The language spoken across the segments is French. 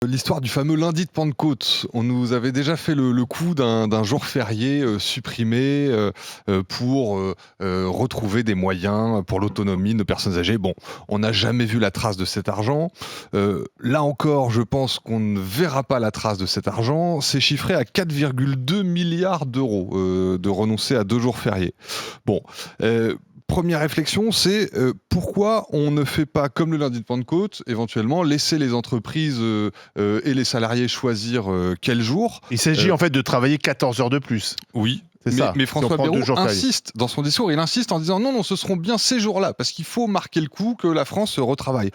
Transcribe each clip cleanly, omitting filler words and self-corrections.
L'histoire du fameux lundi de Pentecôte, on nous avait déjà fait le coup d'un jour férié, supprimé, pour, retrouver des moyens pour l'autonomie de nos personnes âgées. Bon, on n'a jamais vu la trace de cet argent. Là encore, je pense qu'on ne verra pas la trace de cet argent. C'est chiffré à 4,2 milliards d'euros, de renoncer à 2 jours fériés. Bon, première réflexion, c'est, pourquoi on ne fait pas comme le lundi de Pentecôte, éventuellement laisser les entreprises, et les salariés choisir, quel jour. Il s'agit en fait de travailler 14 heures de plus. Oui, C'est ça. mais Si on François prend 2 Bayrou jours fériés. insiste dans son discours, il insiste en disant: «Non, non, ce seront bien ces jours-là, parce qu'il faut marquer le coup que la France retravaille».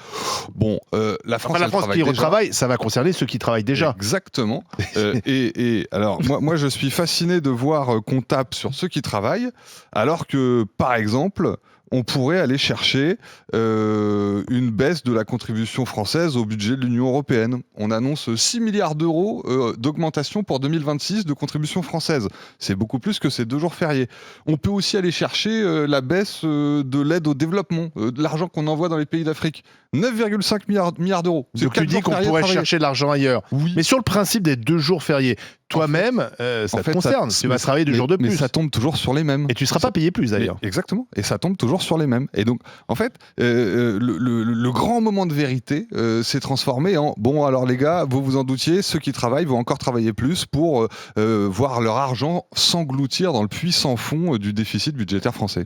Bon, la France, Enfin, la elle France travaille qui déjà. retravaille, ça va concerner ceux qui travaillent déjà. Exactement. Et alors moi je suis fasciné de voir, qu'on tape sur ceux qui travaillent, alors que, par exemple, on pourrait aller chercher, une baisse de la contribution française au budget de l'Union européenne. On annonce 6 milliards d'euros d'augmentation pour 2026 de contribution française. C'est beaucoup plus que ces 2 jours fériés. On peut aussi aller chercher, la baisse, de l'aide au développement, de l'argent qu'on envoie dans les pays d'Afrique. 9,5 milliards d'euros. C'est Donc tu 4 dis jours qu'on fériés pourrait travaillés. chercher de l'argent ailleurs. Oui. Mais sur le principe des 2 jours fériés, toi-même, ça En te fait, concerne. Tu vas travailler 2 jours de mais plus. ça tombe toujours sur les mêmes. Et tu ne seras pas payé plus d'ailleurs. Exactement. Et ça tombe toujours sur les mêmes. Et donc, en fait, le grand moment de vérité s'est transformé en bon, alors les gars, vous vous en doutiez, ceux qui travaillent vont encore travailler plus pour voir leur argent s'engloutir dans le puits sans fond du déficit budgétaire français.